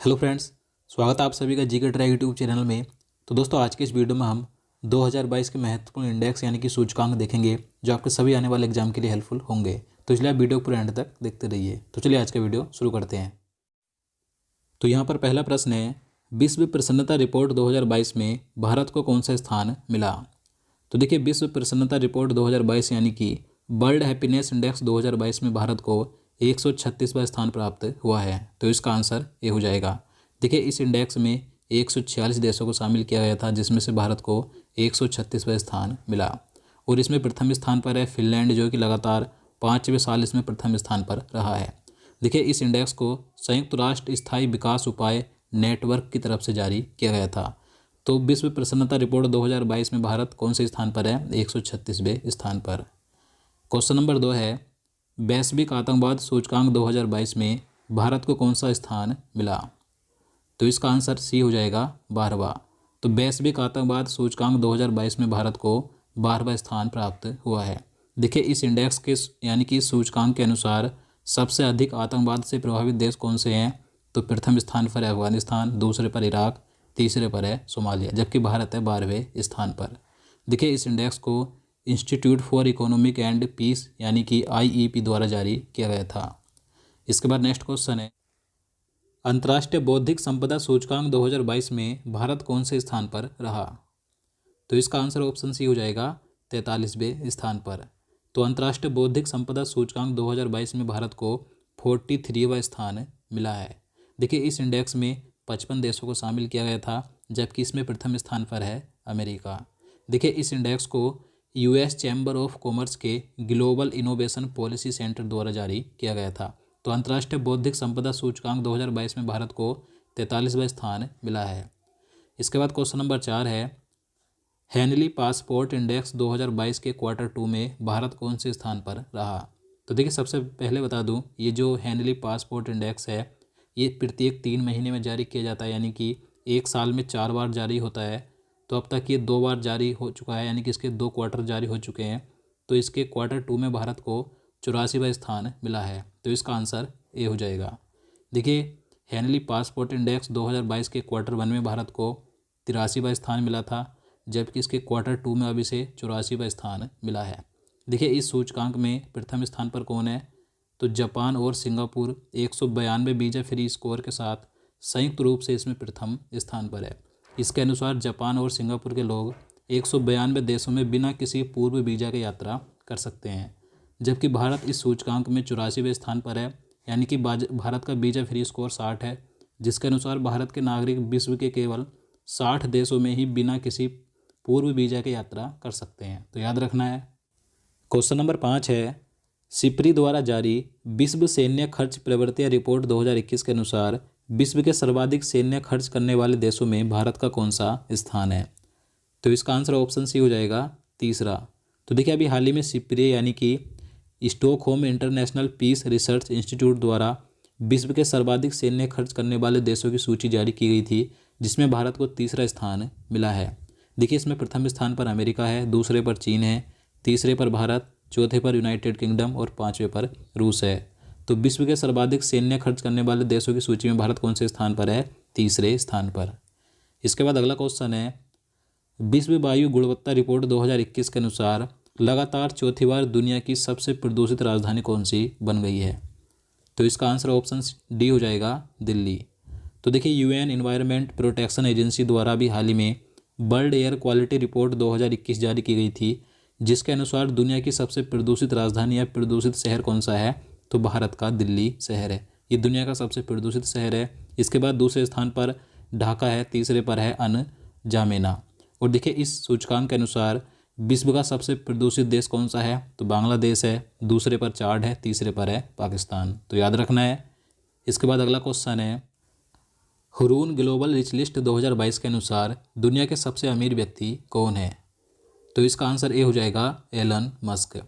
Hello friends, स्वागत है आप सभी का जीके ट्रैक यूट्यूब चैनल में। तो दोस्तों, आज के इस वीडियो में हम 2022 के महत्वपूर्ण इंडेक्स यानी कि सूचकांक देखेंगे जो आपके सभी आने वाले एग्जाम के लिए हेल्पफुल होंगे। तो इसलिए आप वीडियो पूरे एंड तक देखते रहिए। तो चलिए आज का वीडियो शुरू करते हैं। तो यहाँ पर पहला प्रश्न है, विश्व प्रसन्नता रिपोर्ट 2022 में भारत को कौन सा स्थान मिला। तो देखिए, विश्व प्रसन्नता रिपोर्ट 2022 यानी कि वर्ल्ड हैप्पीनेस इंडेक्स 2022 में भारत को 136वां स्थान प्राप्त हुआ है। तो इसका आंसर ये हो जाएगा। देखिए, इस इंडेक्स में 146 देशों को शामिल किया गया था, जिसमें से भारत को 136वां स्थान मिला। और इसमें प्रथम स्थान पर है फिनलैंड, जो कि लगातार 5वें साल इसमें प्रथम स्थान पर रहा है। देखिए, इस इंडेक्स को संयुक्त राष्ट्र स्थायी विकास उपाय नेटवर्क की तरफ से जारी किया गया था। तो विश्व प्रसन्नता रिपोर्ट 2022 में भारत कौन से स्थान पर है? 136वें स्थान पर। क्वेश्चन नंबर 2 है, वैश्विक आतंकवाद सूचकांक 2022 में भारत को कौन सा स्थान मिला। तो इसका आंसर सी हो जाएगा, 12वां। तो वैश्विक आतंकवाद सूचकांक 2022 में भारत को 12वां स्थान प्राप्त हुआ है। देखिए, इस इंडेक्स के यानी कि सूचकांक के अनुसार सबसे अधिक आतंकवाद से प्रभावित देश कौन से हैं। तो प्रथम स्थान पर है अफगानिस्तान, दूसरे पर इराक, तीसरे पर है सोमालिया, जबकि भारत है 12वें स्थान पर। देखिए, इस इंडेक्स को institute for economic and peace यानी कि IEP द्वारा जारी किया गया था। इसके बाद नेक्स्ट क्वेश्चन है, अंतर्राष्ट्रीय बौद्धिक संपदा सूचकांक 2022 में भारत कौन से स्थान पर रहा। तो इसका आंसर ऑप्शन सी हो जाएगा, 43वें स्थान पर। तो अंतर्राष्ट्रीय बौद्धिक संपदा सूचकांक 2022 में भारत को 43वां स्थान मिला है। देखिए, इस इंडेक्स में 55 देशों को शामिल किया गया था, जबकि इसमें प्रथम स्थान पर है अमेरिका। देखिए, इस इंडेक्स को US चैम्बर ऑफ कॉमर्स के ग्लोबल इनोवेशन पॉलिसी सेंटर द्वारा जारी किया गया था। तो अंतर्राष्ट्रीय बौद्धिक संपदा सूचकांक 2022 में भारत को 43वां स्थान मिला है। इसके बाद क्वेश्चन नंबर 4 है, हेनली पासपोर्ट इंडेक्स 2022 के Q2 में भारत कौन से स्थान पर रहा। तो देखिए, सबसे पहले बता दूं, ये जो हेनली पासपोर्ट इंडेक्स है ये प्रत्येक 3 महीने में जारी किया जाता है, यानी कि एक साल में 4 बार जारी होता है। तो अब तक ये 2 बार जारी हो चुका है, यानी कि इसके 2 क्वार्टर जारी हो चुके हैं। तो इसके Q2 में भारत को 84वां स्थान मिला है। तो इसका आंसर ए हो जाएगा। देखिए, हेनली पासपोर्ट इंडेक्स 2022 के Q1 में भारत को 83वां स्थान मिला था, जबकि इसके Q2 में अब इसे 84वां स्थान मिला है। देखिए, इस सूचकांक में प्रथम स्थान पर कौन है। तो जापान और सिंगापुर 192 वीज़ा फ्री स्कोर के साथ संयुक्त रूप से इसमें प्रथम स्थान पर है। इसके अनुसार जापान और सिंगापुर के लोग 192 देशों में बिना किसी पूर्व वीज़ा के यात्रा कर सकते हैं, जबकि भारत इस सूचकांक में 84वें स्थान पर है, यानी कि भारत का वीज़ा फ्री स्कोर 60 है, जिसके अनुसार भारत के नागरिक विश्व के केवल 60 देशों में ही बिना किसी पूर्व वीज़ा के यात्रा कर सकते हैं। तो याद रखना है। क्वेश्चन नंबर 5 है, सिप्री द्वारा जारी विश्व सैन्य खर्च प्रवृत्ति रिपोर्ट 2021 के अनुसार विश्व के सर्वाधिक सैन्य खर्च करने वाले देशों में भारत का कौन सा स्थान है। तो इसका आंसर ऑप्शन सी हो जाएगा, तीसरा। तो देखिए, अभी हाल ही में सिप्री यानी कि Stockholm international peace research institute द्वारा विश्व के सर्वाधिक सैन्य खर्च करने वाले देशों की सूची जारी की गई थी, जिसमें भारत को तीसरा स्थान मिला है। देखिए, इसमें प्रथम स्थान पर अमेरिका है, दूसरे पर चीन है, तीसरे पर भारत, चौथे पर यूनाइटेड किंगडम और 5वें पर रूस है। तो विश्व के सर्वाधिक सैन्य खर्च करने वाले देशों की सूची में भारत कौन से स्थान पर है? तीसरे स्थान पर। इसके बाद अगला क्वेश्चन है, विश्व वायु गुणवत्ता रिपोर्ट 2021 के अनुसार लगातार चौथी बार दुनिया की सबसे प्रदूषित राजधानी कौन सी बन गई है। तो इसका आंसर ऑप्शन डी हो जाएगा, दिल्ली। तो देखिए, UN एनवायरनमेंट प्रोटेक्शन एजेंसी द्वारा भी हाल ही में वर्ल्ड एयर क्वालिटी रिपोर्ट 2021 जारी की गई थी, जिसके अनुसार दुनिया की सबसे प्रदूषित राजधानी या प्रदूषित शहर कौन सा है। तो भारत का दिल्ली शहर है, ये दुनिया का सबसे प्रदूषित शहर है। इसके बाद दूसरे स्थान पर ढाका है, तीसरे पर है अनजामेना। और देखिए, इस सूचकांक के अनुसार विश्व का सबसे प्रदूषित देश कौन सा है। तो बांग्लादेश है, दूसरे पर चाड है, तीसरे पर है पाकिस्तान। तो याद रखना है। इसके बाद अगला क्वेश्चन है, हुरून ग्लोबल रिच लिस्ट 2022 के अनुसार दुनिया के सबसे अमीर व्यक्ति कौन है। तो इसका आंसर ए हो जाएगा, एलन मस्क।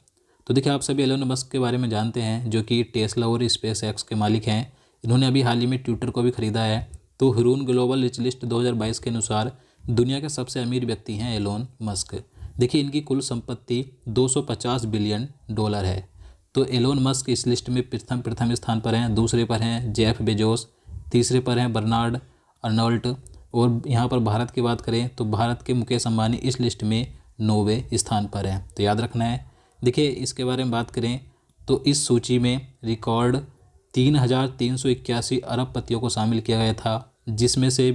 तो देखिए, आप सभी एलन मस्क के बारे में जानते हैं, जो कि टेस्ला और स्पेस एक्स के मालिक हैं। इन्होंने अभी हाल ही में ट्विटर को भी खरीदा है। तो हुरून ग्लोबल रिच लिस्ट 2022 के अनुसार दुनिया के सबसे अमीर व्यक्ति हैं एलोन मस्क। देखिए, इनकी कुल संपत्ति $250 बिलियन है। तो एलोन मस्क इस लिस्ट में प्रथम स्थान पर हैं, दूसरे पर हैं जेफ बेजोस, तीसरे पर हैं बर्नार्ड अर्नोल्ट। और यहाँ पर भारत की बात करें तो भारत के मुकेश अंबानी इस लिस्ट में 9वें स्थान पर है, तो याद रखना है। देखिए इसके बारे में बात करें तो इस सूची में रिकॉर्ड 3,381 अरबपतियों को शामिल किया गया था, जिसमें से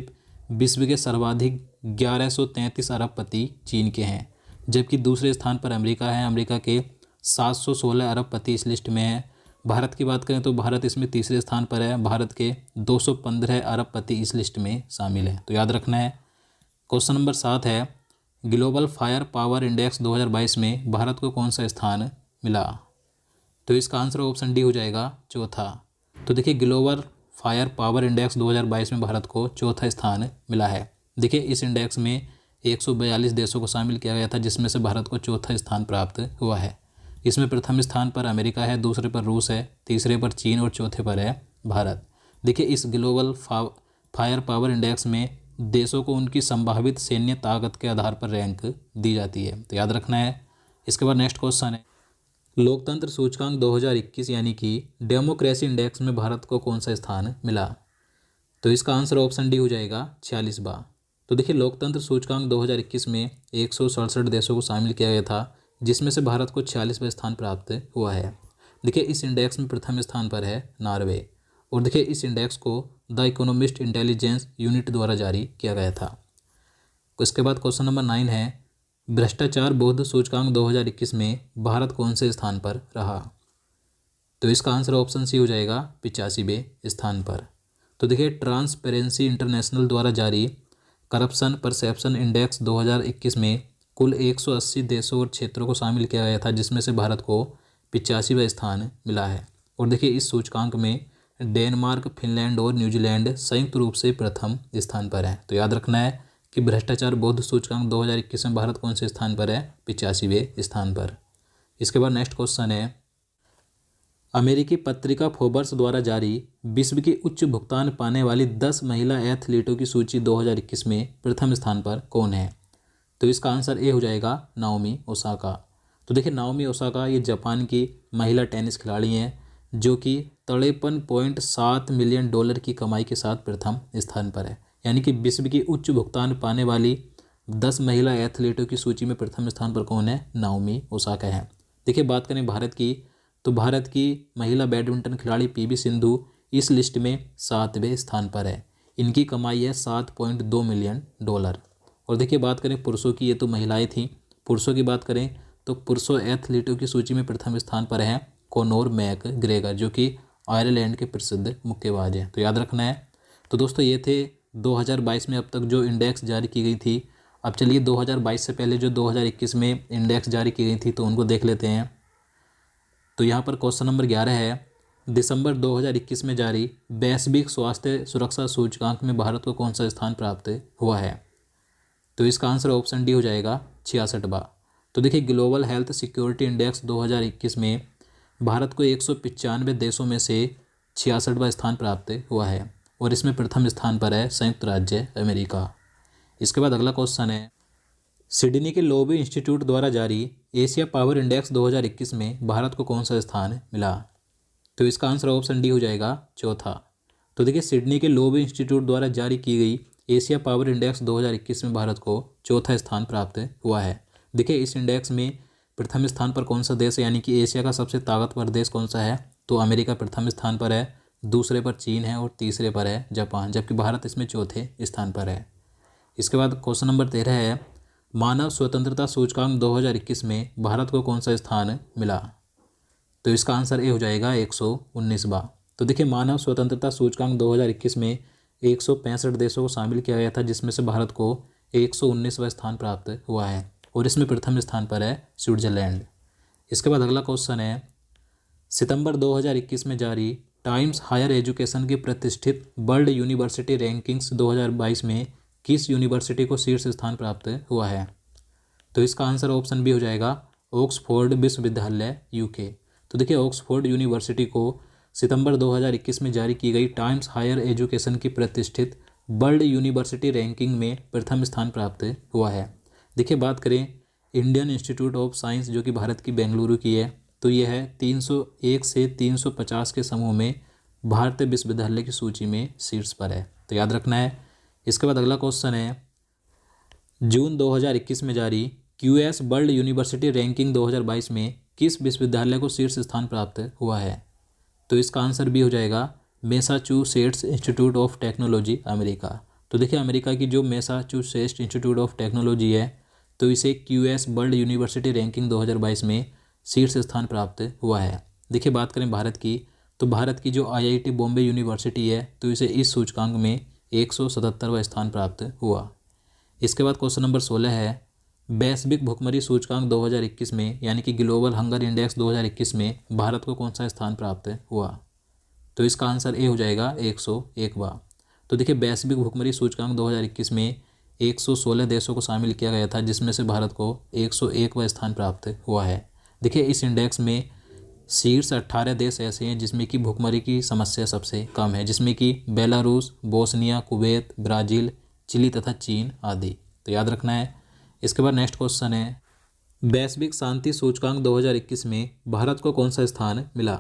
विश्व के सर्वाधिक 1133 अरबपति चीन के हैं, जबकि दूसरे स्थान पर अमेरिका है। अमेरिका के 716 अरबपति इस लिस्ट में है। भारत की बात करें तो भारत इसमें तीसरे स्थान पर है। भारत के 215 अरबपति इस लिस्ट में शामिल है, तो याद रखना है। क्वेश्चन नंबर 7 है, ग्लोबल फायर पावर इंडेक्स 2022 में भारत को कौन सा स्थान मिला? तो इसका आंसर ऑप्शन डी हो जाएगा चौथा। तो देखिए ग्लोबल फायर पावर इंडेक्स 2022 में भारत को चौथा स्थान मिला है। देखिए इस इंडेक्स में 142 देशों को शामिल किया गया था, जिसमें से भारत को चौथा स्थान प्राप्त हुआ है। इसमें प्रथम स्थान पर अमेरिका है, दूसरे पर रूस है, तीसरे पर चीन और चौथे पर है भारत। देखिए इस ग्लोबल फायर पावर इंडेक्स में देशों को उनकी संभावित सैन्य ताकत के आधार पर रैंक दी जाती है, तो याद रखना है। इसके बाद नेक्स्ट क्वेश्चन है, लोकतंत्र सूचकांक 2021 यानी कि डेमोक्रेसी इंडेक्स में भारत को कौन सा स्थान मिला? तो इसका आंसर ऑप्शन डी हो जाएगा 46वां। तो देखिए लोकतंत्र सूचकांक 2021 में 167 देशों को शामिल किया गया था, जिसमें से भारत को 46वां स्थान प्राप्त हुआ है। देखिए इस इंडेक्स में प्रथम स्थान पर है नॉर्वे। और देखिए इस इंडेक्स को द इकोनॉमिस्ट इंटेलिजेंस यूनिट द्वारा जारी किया गया था। इसके बाद क्वेश्चन नंबर 9 है, भ्रष्टाचार बोध सूचकांक 2021 में भारत कौन से स्थान पर रहा? तो इसका आंसर ऑप्शन सी हो जाएगा 85वें स्थान पर। तो देखिए ट्रांसपेरेंसी इंटरनेशनल द्वारा जारी करप्शन परसेप्शन इंडेक्स 2021 में कुल 180 देशों और क्षेत्रों को शामिल किया गया था, जिसमें से भारत को 85वां स्थान मिला है। और देखिए इस सूचकांक में डेनमार्क, फिनलैंड और न्यूजीलैंड संयुक्त रूप से प्रथम स्थान पर है, तो याद रखना है कि भ्रष्टाचार बोध सूचकांक 2021 में भारत कौन से स्थान पर है? 85वें स्थान पर। इसके बाद नेक्स्ट क्वेश्चन है, अमेरिकी पत्रिका फोर्ब्स द्वारा जारी विश्व की उच्च भुगतान पाने वाली 10 महिला एथलीटों की सूची 2021 में प्रथम स्थान पर कौन है? तो इसका आंसर ए हो जाएगा नाओमी ओसाका। तो देखिए नाओमी ओसाका ये जापान की महिला टेनिस खिलाड़ी हैं, जो कि 53.7 मिलियन डॉलर की कमाई के साथ प्रथम स्थान पर है। यानी कि विश्व की उच्च भुगतान पाने वाली 10 महिला एथलीटों की सूची में प्रथम स्थान पर कौन है? नाओमी ओसाका है। देखिए बात करें भारत की, तो भारत की महिला बैडमिंटन खिलाड़ी पीवी सिंधु इस लिस्ट में 7वें स्थान पर है। इनकी कमाई है 7.2 मिलियन डॉलर। और देखिए बात करें पुरुषों की, ये तो महिलाएं थीं। पुरुषों की बात करें तो पुरुषों एथलीटों की सूची में प्रथम स्थान पर हैं कोनोर मैक ग्रेगर, जो कि आयरलैंड के प्रसिद्ध मुक्केबाज हैं, तो याद रखना है। तो दोस्तों ये थे 2022 में अब तक जो इंडेक्स जारी की गई थी। अब चलिए 2022 से पहले जो 2021 में इंडेक्स जारी की गई थी तो उनको देख लेते हैं। तो यहाँ पर क्वेश्चन नंबर 11 है, दिसंबर 2021 में जारी वैश्विक स्वास्थ्य सुरक्षा सूचकांक में भारत को कौन सा स्थान प्राप्त हुआ है? तो इसका आंसर ऑप्शन डी हो जाएगा 66वां। तो देखिए ग्लोबल हेल्थ सिक्योरिटी इंडेक्स 2021 में भारत को 195 देशों में से 66वां स्थान प्राप्त हुआ है, और इसमें प्रथम स्थान पर है संयुक्त राज्य अमेरिका। इसके बाद अगला क्वेश्चन है, सिडनी के लोबी इंस्टीट्यूट द्वारा जारी एशिया पावर इंडेक्स 2021 में भारत को कौन सा स्थान मिला? तो इसका आंसर ऑप्शन डी हो जाएगा चौथा। तो देखिए सिडनी के लोबी इंस्टीट्यूट द्वारा जारी की गई एशिया पावर इंडेक्स 2021 में भारत को चौथा स्थान प्राप्त हुआ है। देखिए इस इंडेक्स में प्रथम स्थान पर कौन सा देश है, यानी कि एशिया का सबसे ताकतवर देश कौन सा है? तो अमेरिका प्रथम स्थान पर है, दूसरे पर चीन है और तीसरे पर है जापान, जबकि भारत इसमें चौथे स्थान पर है। इसके बाद क्वेश्चन नंबर 13 है, मानव स्वतंत्रता सूचकांक 2021 में भारत को कौन सा स्थान मिला? तो इसका आंसर ए हो जाएगा 119वां। तो देखिए मानव स्वतंत्रता सूचकांक 2021 में 165 देशों को शामिल किया गया था, जिसमें से भारत को 119वां स्थान प्राप्त हुआ है, और इसमें प्रथम स्थान पर है स्विट्जरलैंड। इसके बाद अगला क्वेश्चन है, सितंबर 2021 में जारी टाइम्स हायर एजुकेशन की प्रतिष्ठित वर्ल्ड यूनिवर्सिटी रैंकिंग्स 2022 में किस यूनिवर्सिटी को शीर्ष स्थान प्राप्त हुआ है? तो इसका आंसर ऑप्शन बी हो जाएगा ऑक्सफोर्ड विश्वविद्यालय यूके। तो देखिए ऑक्सफोर्ड यूनिवर्सिटी को सितंबर 2021 में जारी की गई टाइम्स हायर एजुकेशन की प्रतिष्ठित वर्ल्ड यूनिवर्सिटी रैंकिंग में प्रथम स्थान प्राप्त हुआ है। देखिए बात करें इंडियन इंस्टीट्यूट ऑफ साइंस, जो कि भारत की बेंगलुरु की है, तो यह है 301 से 350 के समूह में भारतीय विश्वविद्यालय की सूची में शीर्ष पर है, तो याद रखना है। इसके बाद अगला क्वेश्चन है, जून 2021 में जारी क्यूएस वर्ल्ड यूनिवर्सिटी रैंकिंग 2022 में किस विश्वविद्यालय को शीर्ष स्थान प्राप्त हुआ है? तो इसका आंसर भी हो जाएगा Massachusetts institute of technology America. तो देखिए अमेरिका की जो मैसाचुसेट्स इंस्टीट्यूट ऑफ टेक्नोलॉजी है, तो इसे क्यूएस वर्ल्ड यूनिवर्सिटी रैंकिंग 2022 में शीर्ष स्थान प्राप्त हुआ है। देखिए बात करें भारत की, तो भारत की जो आईआईटी बॉम्बे यूनिवर्सिटी है, तो इसे इस सूचकांक में 177वां स्थान प्राप्त हुआ। इसके बाद क्वेश्चन नंबर 16 है, वैश्विक भुखमरी सूचकांक 2021 में यानी कि ग्लोबल हंगर इंडेक्स 2021 में भारत को कौन सा स्थान प्राप्त हुआ? तो इसका आंसर ए हो जाएगा 101वां। तो देखिए वैश्विक भुखमरी सूचकांक 2021 में 116 देशों को शामिल किया गया था, जिसमें से भारत को 101वां स्थान प्राप्त हुआ है। देखिए इस इंडेक्स में शीर्ष 18 देश ऐसे हैं जिसमें कि भुखमरी की समस्या सबसे कम है, जिसमें कि Belarus, Bosnia, Kuwait, Brazil, Chile तथा चीन आदि। तो याद रखना है। इसके बाद नेक्स्ट क्वेश्चन है, वैश्विक शांति सूचकांक 2021 में भारत को कौन सा स्थान मिला?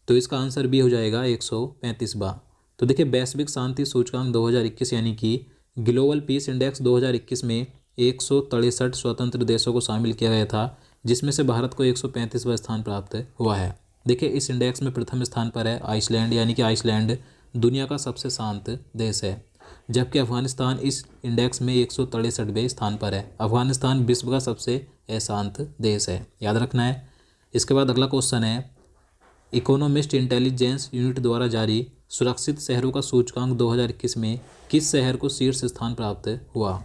तो इसका आंसर भी हो जाएगा 135वां। तो देखिए वैश्विक शांति सूचकांक 2021 यानी कि ग्लोबल पीस इंडेक्स 2021 में 163 स्वतंत्र देशों को शामिल किया गया था, जिसमें से भारत को 135वां स्थान प्राप्त हुआ है। देखिए इस इंडेक्स में प्रथम स्थान पर है आइसलैंड, यानी कि आइसलैंड दुनिया का सबसे शांत देश है, जबकि अफगानिस्तान इस इंडेक्स में 163वें स्थान पर है। अफगानिस्तान विश्व का सबसे अशांत देश है, याद रखना है। इसके बाद अगला क्वेश्चन है, इकोनॉमिस्ट इंटेलिजेंस यूनिट द्वारा जारी सुरक्षित शहरों का सूचकांक 2021 में किस शहर को शीर्ष स्थान प्राप्त हुआ?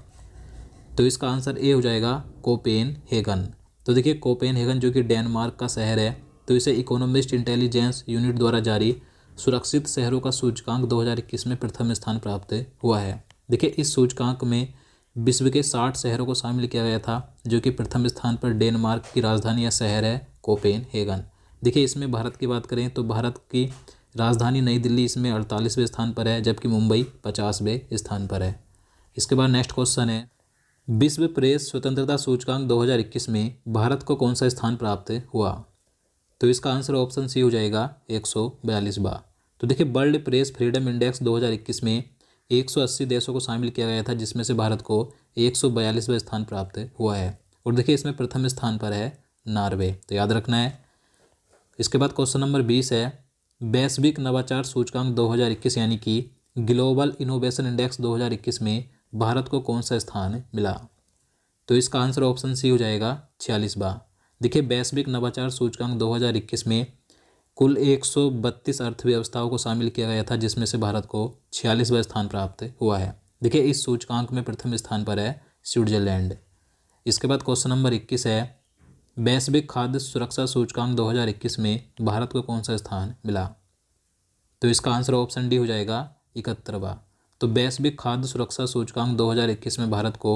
तो इसका आंसर ए हो जाएगा कोपेनहेगन। तो देखिए कोपेनहेगन जो कि डेनमार्क का शहर है, तो इसे इकोनॉमिस्ट इंटेलिजेंस यूनिट द्वारा जारी सुरक्षित शहरों का सूचकांक 2021 में प्रथम स्थान प्राप्त हुआ है। देखिए इस सूचकांक में विश्व के 60 शहरों को शामिल किया गया था, जो कि प्रथम स्थान पर डेनमार्क की राजधानी या शहर है कोपेनहेगन। देखिए इसमें भारत की बात करें तो भारत की राजधानी नई दिल्ली इसमें 48वें स्थान पर है, जबकि मुंबई 50वें स्थान पर है। इसके बाद नेक्स्ट क्वेश्चन है, विश्व प्रेस स्वतंत्रता सूचकांक 2021 में भारत को कौन सा स्थान प्राप्त हुआ? तो इसका आंसर ऑप्शन सी हो जाएगा 142वां। तो देखिए वर्ल्ड प्रेस फ्रीडम इंडेक्स 2021 में 180 देशों को शामिल किया गया था, जिसमें से भारत को 142वां स्थान प्राप्त हुआ है। और देखिए इसमें प्रथम स्थान पर है नॉर्वे, तो याद रखना है। इसके बाद क्वेश्चन नंबर 20 है, वैश्विक नवाचार सूचकांक 2021 यानी कि ग्लोबल इनोवेशन इंडेक्स 2021 में भारत को कौन सा स्थान मिला? तो इसका आंसर ऑप्शन सी हो जाएगा 46वां। देखिए वैश्विक नवाचार सूचकांक 2021 में कुल 132 अर्थव्यवस्थाओं को शामिल किया गया था, जिसमें से भारत को 46वां स्थान प्राप्त हुआ है। देखिए इस सूचकांक में प्रथम स्थान पर है स्विट्जरलैंड। इसके बाद क्वेश्चन नंबर 21 है, वैश्विक खाद्य सुरक्षा सूचकांक 2021 में भारत को कौन सा स्थान मिला? तो इसका आंसर ऑप्शन डी हो जाएगा 71वां। तो वैश्विक खाद्य सुरक्षा सूचकांक 2021 में भारत को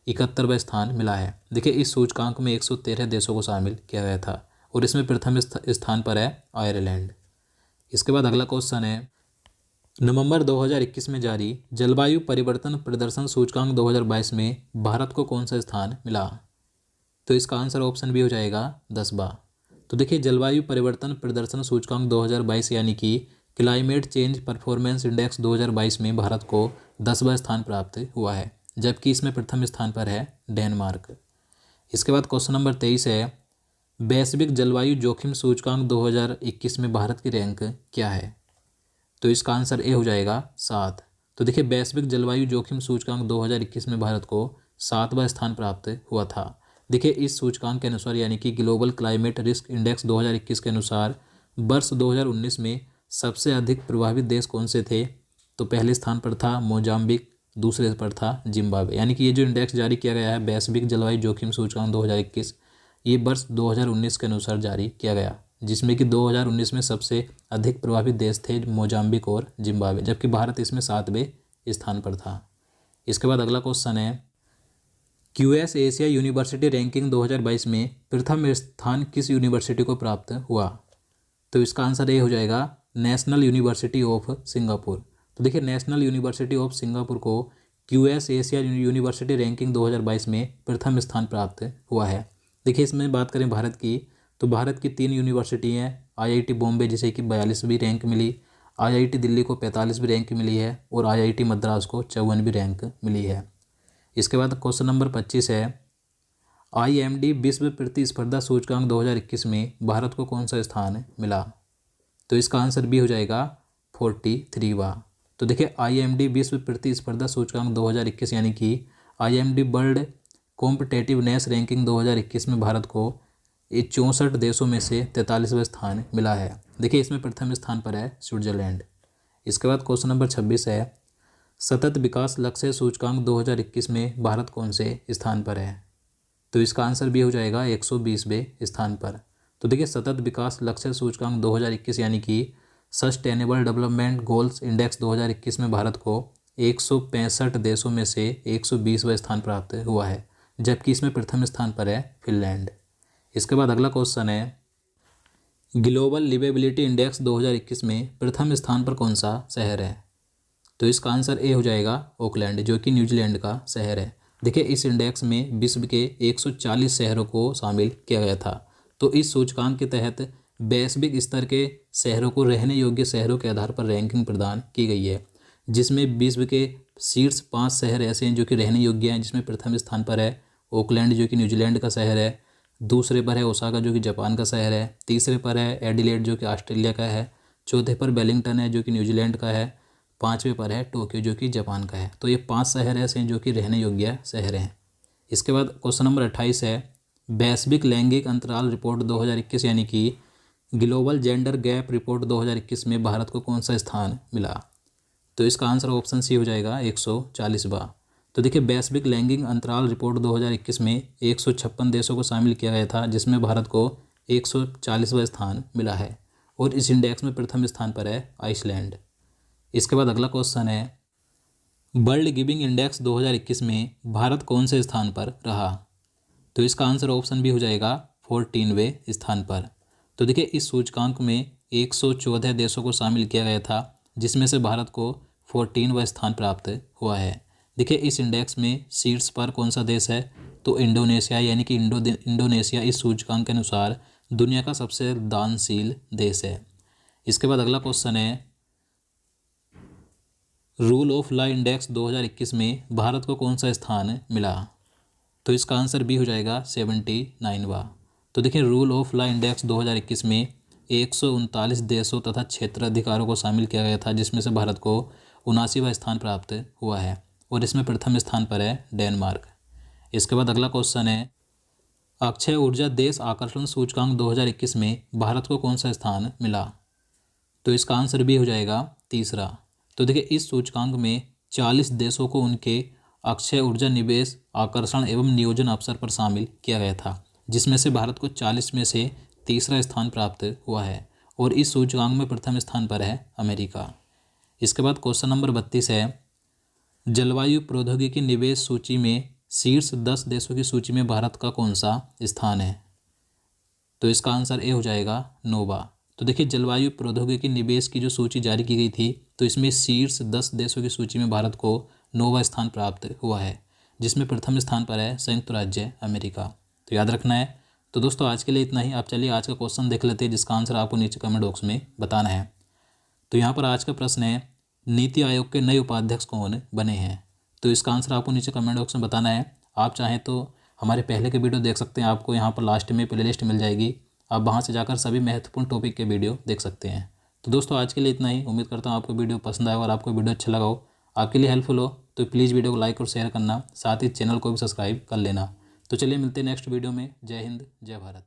71वां स्थान मिला है। देखिए इस सूचकांक में 113 देशों को शामिल किया गया था और इसमें प्रथम स्थान पर है आयरलैंड। इसके बाद अगला क्वेश्चन है, नवंबर 2021 में जारी जलवायु परिवर्तन प्रदर्शन सूचकांक 2022 में भारत को कौन सा स्थान मिला? तो इसका आंसर ऑप्शन भी हो जाएगा 10वां। तो देखिए जलवायु परिवर्तन प्रदर्शन सूचकांक 2022 यानी कि क्लाइमेट चेंज परफॉर्मेंस इंडेक्स 2022 में भारत को 10वां स्थान प्राप्त हुआ है, जबकि इसमें प्रथम स्थान पर है डेनमार्क। इसके बाद क्वेश्चन नंबर 23 है, वैश्विक जलवायु जोखिम सूचकांक 2021 में भारत की रैंक क्या है? तो इसका आंसर ए हो जाएगा 7। तो देखिए वैश्विक जलवायु जोखिम सूचकांक 2021 में भारत को 7वां स्थान प्राप्त हुआ था। देखिए इस सूचकांक के अनुसार यानी कि ग्लोबल क्लाइमेट रिस्क इंडेक्स 2021 के अनुसार वर्ष 2019 में सबसे अधिक प्रभावित देश कौन से थे? तो पहले स्थान पर था मोजाम्बिक, दूसरे पर था जिम्बाब्वे। यानी कि ये जो इंडेक्स जारी किया गया है वैश्विक जलवायु जोखिम सूचकांक 2021, ये वर्ष 2019 के अनुसार जारी किया गया, जिसमें कि 2019 में सबसे अधिक प्रभावित देश थे मोजाम्बिक और जिम्बाब्वे, जबकि भारत इसमें 7वें स्थान पर था। इसके बाद अगला क्वेश्चन है, क्यूएस एशिया यूनिवर्सिटी रैंकिंग 2022 में प्रथम स्थान किस यूनिवर्सिटी को प्राप्त हुआ? तो इसका आंसर ए हो जाएगा नेशनल यूनिवर्सिटी ऑफ सिंगापुर। तो देखिए नेशनल यूनिवर्सिटी ऑफ सिंगापुर को क्यूएस एशिया यूनिवर्सिटी रैंकिंग 2022 में प्रथम स्थान प्राप्त हुआ है। देखिए इसमें बात करें भारत की, तो भारत की 3 यूनिवर्सिटी हैं, आईआईटी बॉम्बे जिसे कि 42वीं रैंक मिली, IIT दिल्ली को 45वीं रैंक मिली है और IIT मद्रास को 54वीं रैंक मिली है। इसके बाद क्वेश्चन नंबर 25 है, IMD विश्व प्रतिस्पर्धा सूचकांक 2021 में भारत को कौन सा स्थान मिला? तो इसका आंसर भी हो जाएगा 43वां। तो देखिए IMD विश्व प्रतिस्पर्धा सूचकांक 2021 यानी कि IMD वर्ल्ड कॉम्पिटेटिवनेस रैंकिंग 2021 में भारत को 64 देशों में से 43वां स्थान मिला है। देखिए इसमें प्रथम स्थान पर है स्विट्जरलैंड। इसके बाद क्वेश्चन नंबर 26 है, सतत विकास लक्ष्य सूचकांक 2021 में भारत कौन से स्थान पर है? तो इसका आंसर भी हो जाएगा 120वें स्थान पर। तो देखिए सतत विकास लक्ष्य सूचकांक 2021 यानी कि सस्टेनेबल डेवलपमेंट गोल्स इंडेक्स 2021 में भारत को 165 देशों में से 120वां स्थान प्राप्त हुआ है, जबकि इसमें प्रथम स्थान पर है फिनलैंड। इसके बाद अगला क्वेश्चन है, ग्लोबल लिवेबिलिटी इंडेक्स 2021 में प्रथम स्थान पर कौन सा शहर है? तो इसका आंसर ए हो जाएगा ऑकलैंड, जो कि न्यूजीलैंड का शहर है। देखिए इस इंडेक्स में विश्व के 140 शहरों को शामिल किया गया था। तो इस सूचकांक के तहत वैश्विक स्तर के शहरों को रहने योग्य शहरों के आधार पर रैंकिंग प्रदान की गई है, जिसमें विश्व के शीर्ष 5 शहर ऐसे हैं जो कि रहने योग्य हैं, जिसमें प्रथम स्थान पर है ऑकलैंड जो कि न्यूजीलैंड का शहर है, दूसरे पर है ओसाका जो कि जापान का शहर है, तीसरे पर है एडिलेड जो कि ऑस्ट्रेलिया का है, चौथे पर वेलिंगटन है जो कि न्यूजीलैंड का है, पाँचवें पर है टोक्यो जो कि जापान का है। तो ये 5 शहर ऐसे हैं जो कि रहने योग्य शहर हैं। इसके बाद क्वेश्चन नंबर 28 है, वैश्विक लैंगिक अंतराल रिपोर्ट 2021 यानी कि ग्लोबल जेंडर गैप रिपोर्ट 2021 में भारत को कौन सा स्थान मिला? तो इसका आंसर ऑप्शन सी हो जाएगा 140वां। तो देखिए वैश्विक लैंगिक अंतराल रिपोर्ट 2021 में 156 देशों को शामिल किया गया था, जिसमें भारत को 140वां स्थान मिला है और इस इंडेक्स में प्रथम स्थान पर है आइसलैंड। इसके बाद अगला क्वेश्चन है, वर्ल्ड गिविंग इंडेक्स 2021 में भारत कौन से स्थान पर रहा? तो इसका आंसर ऑप्शन भी हो जाएगा 14वें स्थान पर। तो देखिए इस सूचकांक में 114 देशों को शामिल किया गया था, जिसमें से भारत को 14वां स्थान प्राप्त हुआ है। देखिए इस इंडेक्स में शीर्ष पर कौन सा देश है? तो इंडोनेशिया, यानी कि इंडोनेशिया इस सूचकांक के अनुसार दुनिया का सबसे दानशील देश है। इसके बाद अगला क्वेश्चन है, रूल ऑफ लॉ इंडेक्स 2021 में भारत को कौन सा स्थान मिला? तो इसका आंसर भी हो जाएगा 79वां। तो देखिए रूल ऑफ लॉ इंडेक्स 2021 में 139 देशों तथा क्षेत्राधिकारों को शामिल किया गया था, जिसमें से भारत को 79वां स्थान प्राप्त हुआ है और इसमें प्रथम स्थान पर है डेनमार्क। इसके बाद अगला क्वेश्चन है, अक्षय ऊर्जा देश आकर्षण सूचकांक 2021 में भारत को कौन सा स्थान मिला? तो इसका आंसर भी हो जाएगा 3रा। तो देखिए इस सूचकांक में 40 देशों को उनके अक्षय ऊर्जा निवेश आकर्षण एवं नियोजन अवसर पर शामिल किया गया था, जिसमें से भारत को 40 में से 3रा स्थान प्राप्त हुआ है और इस सूचकांक में प्रथम स्थान पर है अमेरिका। इसके बाद क्वेश्चन नंबर 32 है, जलवायु प्रौद्योगिकी निवेश सूची में शीर्ष 10 देशों की सूची में भारत का कौन सा स्थान है? तो इसका आंसर ए हो जाएगा 9वां। तो देखिए जलवायु प्रौद्योगिकी निवेश की जो सूची जारी की गई थी, तो इसमें शीर्ष 10 देशों की सूची में भारत को 9वां स्थान प्राप्त हुआ है, जिसमें प्रथम स्थान पर है संयुक्त राज्य अमेरिका। तो याद रखना है। तो दोस्तों आज के लिए इतना ही। आप चलिए आज का क्वेश्चन देख लेते हैं, जिसका आंसर आपको नीचे कमेंट बॉक्स में बताना है। तो यहाँ पर आज का प्रश्न है, नीति आयोग के नए उपाध्यक्ष कौन बने हैं? तो इसका आंसर आपको नीचे कमेंट बॉक्स में बताना है। आप चाहें तो हमारे पहले के वीडियो देख सकते हैं, आपको यहाँ पर लास्ट में प्लेलिस्ट मिल जाएगी, आप वहाँ से जाकर सभी महत्वपूर्ण टॉपिक के वीडियो देख सकते हैं। तो दोस्तों आज के लिए इतना ही। उम्मीद करता हूँ आपको वीडियो पसंद आया और आपको वीडियो अच्छा लगा हो, आपके लिए हेल्पफुल हो, तो प्लीज़ वीडियो को लाइक और शेयर करना, साथ ही चैनल को भी सब्सक्राइब कर लेना। तो चलिए मिलते हैं नेक्स्ट वीडियो में। जय हिंद, जय भारत।